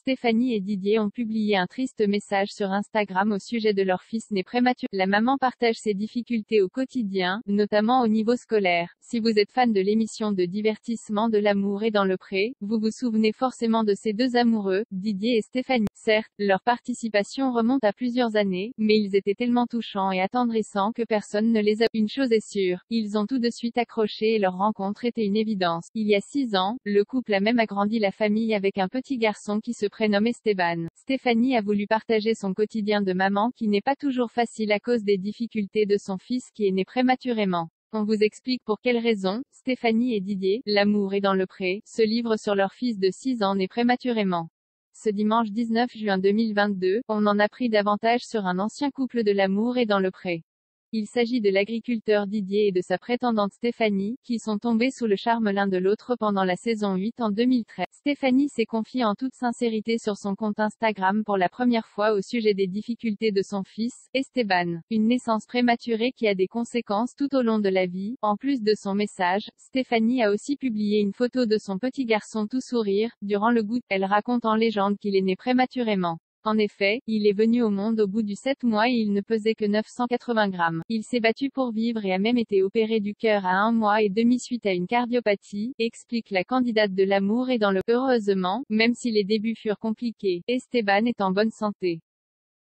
Stéphanie et Didier ont publié un triste message sur Instagram au sujet de leur fils né prématuré. La maman partage ses difficultés au quotidien, notamment au niveau scolaire. Si vous êtes fan de l'émission de divertissement de l'amour et dans le pré, vous vous souvenez forcément de ces deux amoureux, Didier et Stéphanie. Certes, leur participation remonte à plusieurs années, mais ils étaient tellement touchants et attendrissants que personne ne les a. Une chose est sûre, ils ont tout de suite accroché et leur rencontre était une évidence. Il y a 6 ans, le couple a même agrandi la famille avec un petit garçon qui se prénomme Esteban. Stéphanie a voulu partager son quotidien de maman qui n'est pas toujours facile à cause des difficultés de son fils qui est né prématurément. On vous explique pour quelles raisons. Stéphanie et Didier, l'amour est dans le pré, se livrent sur leur fils de 6 ans né prématurément. Ce dimanche 19 juin 2022, on en apprit davantage sur un ancien couple de l'amour et dans le pré. Il s'agit de l'agriculteur Didier et de sa prétendante Stéphanie, qui sont tombés sous le charme l'un de l'autre pendant la saison 8 en 2013. Stéphanie s'est confiée en toute sincérité sur son compte Instagram pour la première fois au sujet des difficultés de son fils, Esteban. Une naissance prématurée qui a des conséquences tout au long de la vie. En plus de son message, Stéphanie a aussi publié une photo de son petit garçon tout sourire, durant le goûter. Elle raconte en légende qu'il est né prématurément. En effet, il est venu au monde au bout du 7 mois et il ne pesait que 980 grammes. Il s'est battu pour vivre et a même été opéré du cœur à 1 mois et demi suite à une cardiopathie, explique la candidate de l'amour et dans le. Heureusement, même si les débuts furent compliqués, Esteban est en bonne santé.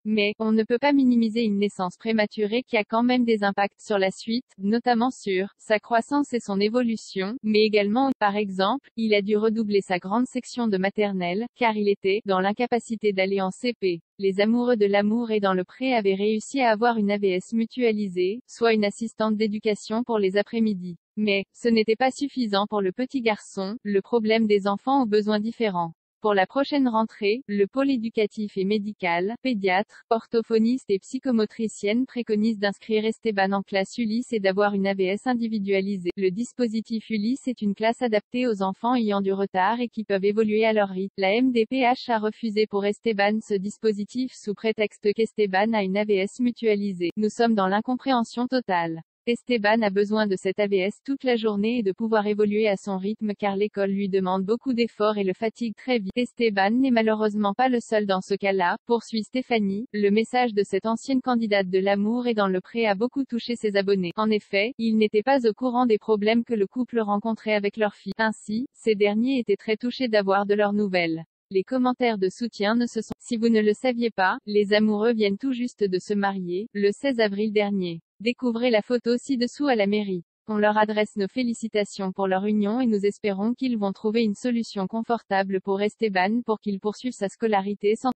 Mais, on ne peut pas minimiser une naissance prématurée qui a quand même des impacts sur la suite, notamment sur sa croissance et son évolution, mais également, par exemple, il a dû redoubler sa grande section de maternelle, car il était dans l'incapacité d'aller en CP. Les amoureux de l'amour et dans le pré avaient réussi à avoir une AVS mutualisée, soit une assistante d'éducation pour les après-midi. Mais, ce n'était pas suffisant pour le petit garçon, le problème des enfants aux besoins différents. Pour la prochaine rentrée, le pôle éducatif et médical, pédiatre, orthophoniste et psychomotricienne préconise d'inscrire Esteban en classe Ulysse et d'avoir une AVS individualisée. Le dispositif Ulysse est une classe adaptée aux enfants ayant du retard et qui peuvent évoluer à leur rythme. La MDPH a refusé pour Esteban ce dispositif sous prétexte qu'Esteban a une AVS mutualisée. Nous sommes dans l'incompréhension totale. Esteban a besoin de cette AVS toute la journée et de pouvoir évoluer à son rythme car l'école lui demande beaucoup d'efforts et le fatigue très vite. Esteban n'est malheureusement pas le seul dans ce cas-là, poursuit Stéphanie. Le message de cette ancienne candidate de l'amour et dans le pré a beaucoup touché ses abonnés. En effet, ils n'étaient pas au courant des problèmes que le couple rencontrait avec leur fille. Ainsi, ces derniers étaient très touchés d'avoir de leurs nouvelles. Les commentaires de soutien ne se sont. Si vous ne le saviez pas, les amoureux viennent tout juste de se marier, le 16 avril dernier. Découvrez la photo ci-dessous à la mairie. On leur adresse nos félicitations pour leur union et nous espérons qu'ils vont trouver une solution confortable pour Esteban pour qu'il poursuive sa scolarité sans